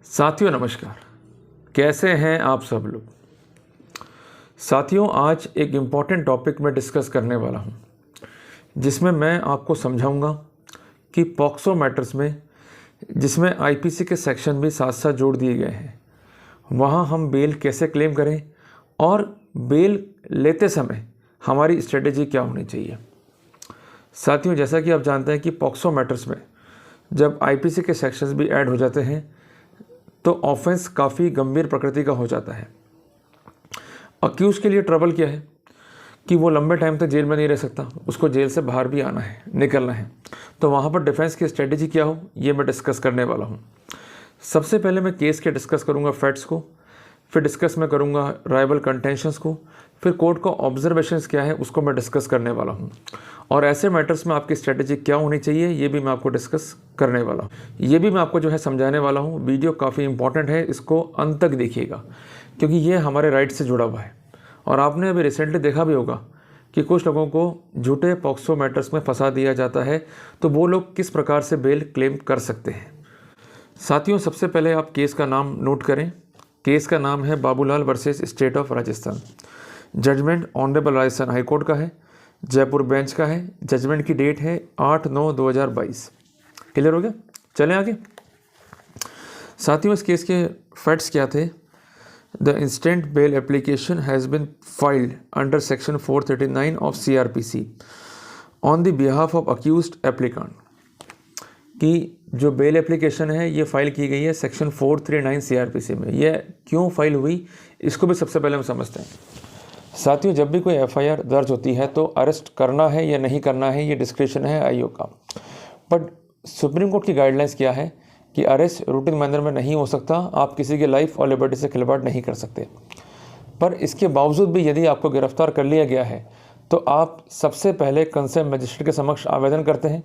साथियों नमस्कार, कैसे हैं आप सब लोग। साथियों, आज एक इम्पॉर्टेंट टॉपिक में डिस्कस करने वाला हूं, जिसमें मैं आपको समझाऊंगा कि पॉक्सो मैटर्स में, जिसमें आईपीसी के सेक्शन भी साथ साथ जोड़ दिए गए हैं, वहां हम बेल कैसे क्लेम करें और बेल लेते समय हमारी स्ट्रेटेजी क्या होनी चाहिए। साथियों, जैसा कि आप जानते हैं कि पॉक्सो मैटर्स में जब आईपीसी के सेक्शंस भी ऐड हो जाते हैं तो ऑफेंस काफ़ी गंभीर प्रकृति का हो जाता है। अक्यूज के लिए ट्रबल क्या है कि वो लंबे टाइम तक जेल में नहीं रह सकता, उसको जेल से बाहर भी आना है, निकलना है। तो वहाँ पर डिफेंस की स्ट्रेटेजी क्या हो, ये मैं डिस्कस करने वाला हूँ। सबसे पहले मैं केस के डिस्कस करूँगा फैक्ट्स को, फिर डिस्कस मैं करूँगा राइवल कंटेंशंस को, फिर कोर्ट का ऑब्जर्वेशंस क्या है उसको मैं डिस्कस करने वाला हूँ। और ऐसे मैटर्स में आपकी स्ट्रेटेजी क्या होनी चाहिए ये भी मैं आपको डिस्कस करने वाला हूँ। ये भी मैं आपको जो है समझाने वाला हूँ। वीडियो काफ़ी इंपॉर्टेंट है, इसको अंत तक देखिएगा क्योंकि ये हमारे राइट से जुड़ा हुआ है। और आपने अभी रिसेंटली देखा भी होगा कि कुछ लोगों को झूठे पॉक्सो मैटर्स में फंसा दिया जाता है, तो वो लोग किस प्रकार से बेल क्लेम कर सकते हैं। साथियों, सबसे पहले आप केस का नाम नोट करें। केस का नाम है Babulal versus State of Rajasthan. Judgement Honourable Rajasthan High Court का है, जयपुर बेंच का है। जजमेंट की डेट है 8/9/2022। क्लियर हो गया? चलें आगे। साथियों, इस केस के फैक्ट्स क्या थे। The instant bail application has been filed under section 439 of CRPC on the behalf of accused applicant. कि जो बेल एप्लीकेशन है ये फाइल की गई है सेक्शन 439 CRPC में। ये क्यों फाइल हुई इसको भी सबसे पहले हम समझते हैं। साथियों, जब भी कोई FIR दर्ज होती है तो अरेस्ट करना है या नहीं करना है ये डिस्क्रिप्शन है आईओ का। बट सुप्रीम कोर्ट की गाइडलाइंस क्या है कि अरेस्ट रूटीन मैनर में नहीं हो सकता, आप किसी की लाइफ और लिबर्टी से खिलवाड़ नहीं कर सकते। पर इसके बावजूद भी यदि आपको गिरफ्तार कर लिया गया है तो आप सबसे पहले कंसर्न मजिस्ट्रेट के समक्ष आवेदन करते हैं।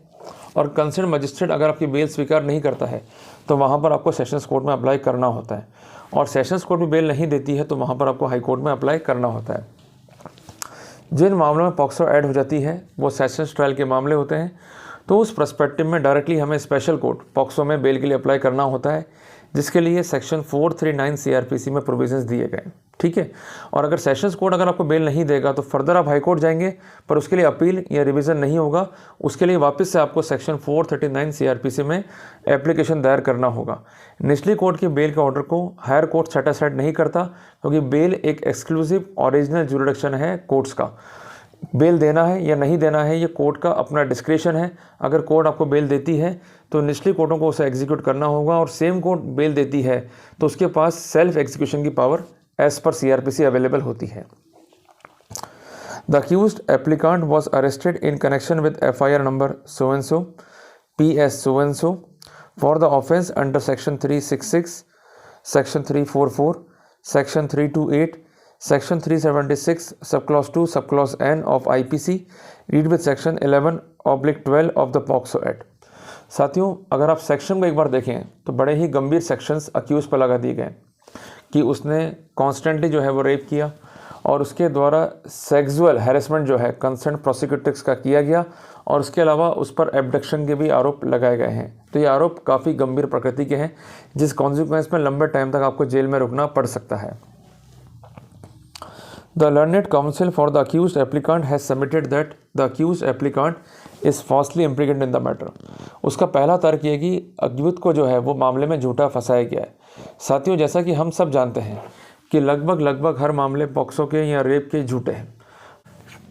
और कंसर्न मजिस्ट्रेट अगर आपकी बेल स्वीकार नहीं करता है तो वहाँ पर आपको सेशंस कोर्ट में अप्लाई करना होता है। और सेशंस कोर्ट भी बेल नहीं देती है तो वहाँ पर आपको हाई कोर्ट में अप्लाई करना होता है। जिन मामलों में पॉक्सो ऐड हो जाती है वो सेशंस ट्रायल के मामले होते हैं, तो उस पर्सपेक्टिव में डायरेक्टली हमें स्पेशल कोर्ट पॉक्सो में बेल के लिए अप्लाई करना होता है, जिसके लिए सेक्शन 439 CRPC में प्रोविजंस दिए गए। ठीक है। और अगर सेशंस कोर्ट अगर आपको बेल नहीं देगा तो फर्दर आप हाई कोर्ट जाएंगे, पर उसके लिए अपील या रिवीजन नहीं होगा। उसके लिए वापस से आपको सेक्शन 439 CRPC में एप्लीकेशन दायर करना होगा। निचली कोर्ट के बेल के ऑर्डर को हायर कोर्ट सेटिस्फाइड नहीं करता, क्योंकि बेल एक एक्सक्लूसिव ओरिजिनल जुरिडिक्शन है कोर्ट्स का। बेल देना है या नहीं देना है ये कोर्ट का अपना डिस्क्रिप्शन है। अगर कोर्ट आपको बेल देती है तो निचली कोर्टों को उसे एग्जीक्यूट करना होगा, और सेम कोर्ट बेल देती है तो उसके पास सेल्फ एग्जीक्यूशन की power as per CRPC available होती है। The accused applicant was arrested in connection with FIR number so and so PS so and so for the offence under section 366, section 344, section 328, Section 376, subclause 2, subclause N of IPC, read with Section 11/12 of the POCSO Act। साथियों, अगर आप section को एक बार देखें तो बड़े ही गंभीर sections accused पर लगा दिए गए कि उसने कॉन्स्टेंटली जो है वो रेप किया और उसके द्वारा सेक्सुअल हैरेसमेंट जो है कंसर्न प्रोसिक्यूटर्स का किया गया, और उसके अलावा उस पर एब्डक्शन के भी आरोप लगाए गए हैं। तो ये आरोप काफ़ी गंभीर प्रकृति के हैं, जिस कॉन्सिक्वेंस में लंबे टाइम तक आपको जेल में रुकना पड़ सकता है। The learned counsel for the accused applicant has submitted that the accused applicant is falsely implicated in the matter। उसका पहला तर्क ये कि अभियुक्त को जो है वो मामले में झूठा फंसाया गया है। साथियों, जैसा कि हम सब जानते हैं कि लगभग हर मामले पॉक्सो के या रेप के झूठे हैं,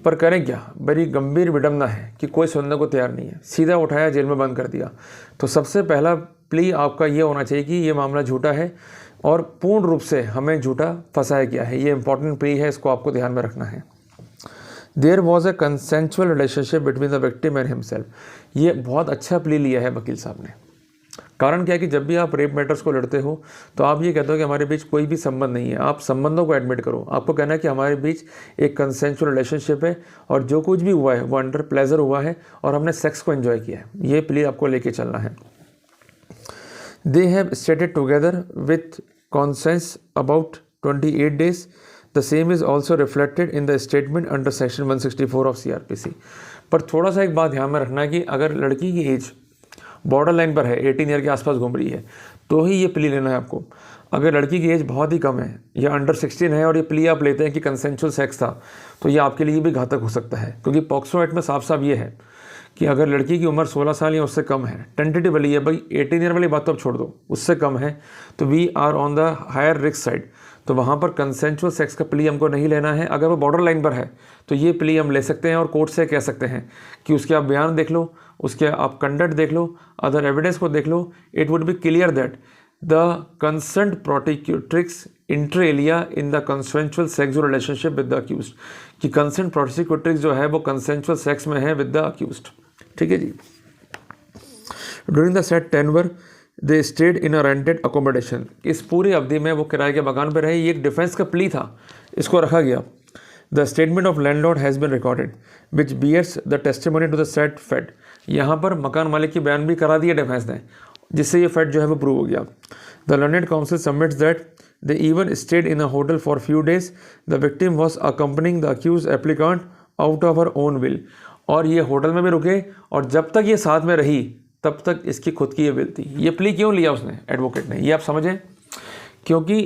पर करें क्या। बड़ी गंभीर विडंबना है कि कोई सुनने को तैयार नहीं है, सीधा उठाया जेल में बंद कर दिया। तो सबसे पहला प्ली आपका ये होना चाहिए कि ये मामला झूठा है और पूर्ण रूप से हमें झूठा फंसाया गया है। ये इंपॉर्टेंट प्ली है, इसको आपको ध्यान में रखना है। There was a consensual relationship between the victim and himself. ये बहुत अच्छा प्ली लिया है वकील साहब ने। कारण क्या है कि जब भी आप रेप मैटर्स को लड़ते हो तो आप ये कहते हो कि हमारे बीच कोई भी संबंध नहीं है। आप संबंधों को एडमिट करो। आपको कहना है कि हमारे बीच एक कंसेंचुअल रिलेशनशिप है और जो कुछ भी हुआ है वो अंडर प्लेजर हुआ है और हमने सेक्स को एंजॉय किया है। ये प्ली आपको लेके चलना है। They have stated together with conscience about 28 days। The same is also reflected in the statement under section 164 of CRPC। पर थोड़ा सा एक बात ध्यान में रखना है कि अगर लड़की की एज बॉर्डर लाइन पर है, 18 ईयर के आसपास घूम रही है, तो ही ये प्ली लेना है आपको। अगर लड़की की एज बहुत ही कम है या अंडर 16 है और ये प्ली आप लेते हैं कि कंसेंशुअल सेक्स था, तो ये आपके लिए भी घातक हो सकता है, क्योंकि पॉक्सो एक्ट में साफ साफ ये है कि अगर लड़की की उम्र 16 साल या उससे कम है, टेंटेटिवली है भाई, 18 ईयर वाली बात तो अब छोड़ दो, उससे कम है, तो we are on the higher risk side. तो वहाँ पर कंसेंशुअल सेक्स का प्ली हमको नहीं लेना है। अगर वो बॉर्डर लाइन पर है तो ये प्ली हम ले सकते हैं और कोर्ट से कह सकते हैं कि उसके आप बयान देख लो, उसके आप कंडक्ट देख लो, अदर एविडेंस को देख लो, it would be clear that the concerned prosecutrix inter alia in the consensual sexual relationship with the accused, कि कंसर्न्ड प्रोसिक्यूट्रिक्स जो है वो कंसेंशुअल सेक्स में है विद द अक्यूज्ड। ठीक है जी। During the said tenure they stayed in a rented accommodation, इस पूरी अवधि में वो किराए के मकान पर रहे। ये एक डिफेंस का प्ली था, इसको रखा गया। The statement of landlord has been recorded which bears the testimony to the said fact, यहाँ पर मकान मालिक की बयान भी करा दिया डिफेंस ने, जिससे ये फेड जो है वो प्रूव हो गया। The learned counsel submits that they even stayed in a hotel for few days, the victim was accompanying the accused applicant out of her own will, और ये होटल में भी रुके और जब तक ये साथ में रही तब तक इसकी खुद की ये विल थी। ये प्ली क्यों लिया उसने, एडवोकेट ने, ये आप समझें, क्योंकि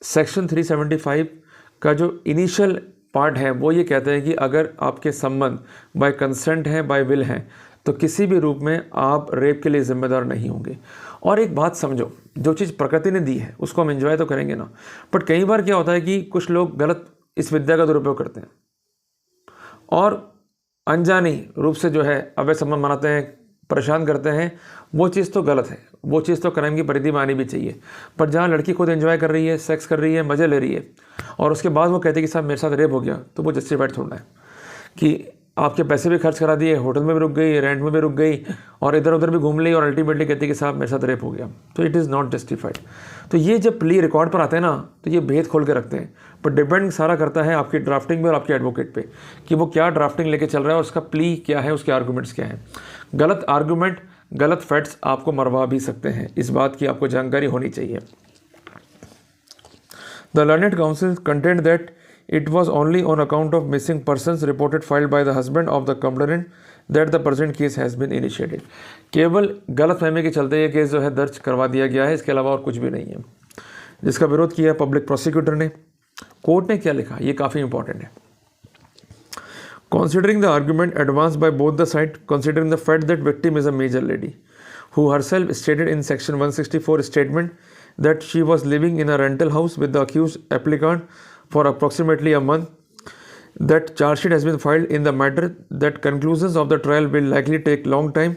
सेक्शन 375 का जो इनिशियल पार्ट है वो ये कहते हैं कि अगर आपके संबंध बाय कंसेंट हैं, बाय विल हैं, तो किसी भी रूप में आप रेप के लिए जिम्मेदार नहीं होंगे। और एक बात समझो, जो चीज़ प्रकृति ने दी है उसको हम एंजॉय तो करेंगे ना, बट कई बार क्या होता है कि कुछ लोग गलत इस विद्या का दुरुपयोग करते हैं और अनजानी रूप से जो है अवैध संबंध बनाते हैं, परेशान करते हैं। वो चीज़ तो गलत है, वो चीज़ तो क्राइम की परिधि में आनी भी चाहिए। पर जहाँ लड़की खुद एंजॉय कर रही है, सेक्स कर रही है, मज़े ले रही है, और उसके बाद वो कहती है कि साहब मेरे साथ रेप हो गया, तो वो जस्टिफाइड थोड़ा है कि आपके पैसे भी खर्च करा दिए, होटल में भी रुक गई, रेंट में भी रुक गई और इधर उधर भी घूम ली और अल्टीमेटली कहती है कि साहब मेरे साथ रेप हो गया, तो इट इज़ नॉट जस्टिफाइड। तो ये जब प्ली रिकॉर्ड पर आते हैं ना, तो ये भेद खोल के रखते हैं। पर डिपेंड सारा करता है आपकी ड्राफ्टिंग पे और आपके एडवोकेट पे कि वो क्या ड्राफ्टिंग लेके चल रहा है और उसका प्ली क्या है, उसके आर्गूमेंट्स क्या हैं। गलत आर्गूमेंट, गलत फैक्ट्स आपको मरवा भी सकते हैं, इस बात की आपको जानकारी होनी चाहिए। The learned council contained that it was only on account of missing persons reported filed by the husband of the complainant that the present case has been initiated। केवल गलत फहमी के चलते ये केस जो है दर्ज करवा दिया गया है, इसके अलावा और कुछ भी नहीं है, जिसका विरोध किया है पब्लिक प्रोसिक्यूटर ने। कोर्ट ने क्या लिखा, ये काफ़ी इंपॉर्टेंट है। Considering the argument advanced by both the sides, considering the fact that victim is a major lady who herself stated in section 164 statement that she was living in a rental house with the accused applicant for approximately a month, that charge sheet has been filed in the matter, that conclusions of the trial will likely take long time,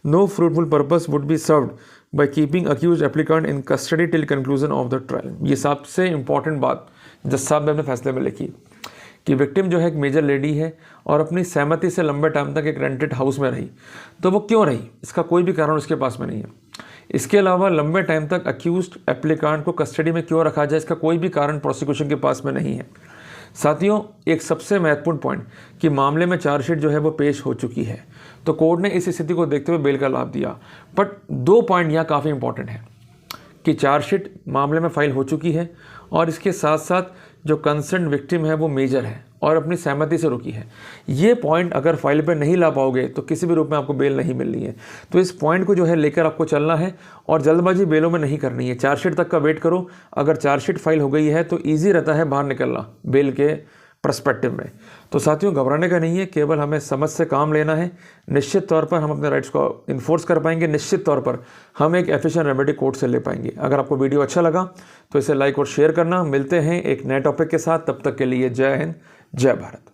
no fruitful purpose would be served by keeping accused applicant in custody till conclusion of the trial। ये सबसे important बात जज साहब ने अपने फैसले में लिखी कि विक्टिम जो है एक मेजर लेडी है और अपनी सहमति से लंबे टाइम तक एक रेंटेड हाउस में रही, तो वो क्यों रही, इसका कोई भी कारण उसके पास में नहीं है। इसके अलावा लंबे टाइम तक अक्यूज्ड एप्लीकांट को कस्टडी में क्यों रखा जाए, इसका कोई भी कारण प्रोसिक्यूशन के पास में नहीं है। साथियों, एक सबसे महत्वपूर्ण पॉइंट कि मामले में चार्जशीट जो है वो पेश हो चुकी है, तो कोर्ट ने इस स्थिति को देखते हुए बेल का लाभ दिया। बट 2 पॉइंट यहाँ काफ़ी इंपॉर्टेंट है कि चार्जशीट मामले में फाइल हो चुकी है और इसके साथ साथ जो कंसर्न विक्टिम है वो मेजर है और अपनी सहमति से रुकी है। ये पॉइंट अगर फाइल पर नहीं ला पाओगे तो किसी भी रूप में आपको बेल नहीं मिलनी है। तो इस पॉइंट को जो है लेकर आपको चलना है और जल्दबाजी बेलों में नहीं करनी है। चार्जशीट तक का वेट करो, अगर चार्जशीट फाइल हो गई है तो ईजी रहता है बाहर निकलना बेल के पर्सपेक्टिव में। तो साथियों, घबराने का नहीं है, केवल हमें समझ से काम लेना है। निश्चित तौर पर हम अपने राइट्स को इन्फोर्स कर पाएंगे, निश्चित तौर पर हम एक एफिशिएंट रेमेडी कोर्ट से ले पाएंगे। अगर आपको वीडियो अच्छा लगा तो इसे लाइक और शेयर करना। मिलते हैं एक नए टॉपिक के साथ, तब तक के लिए जय हिंद, जय भारत।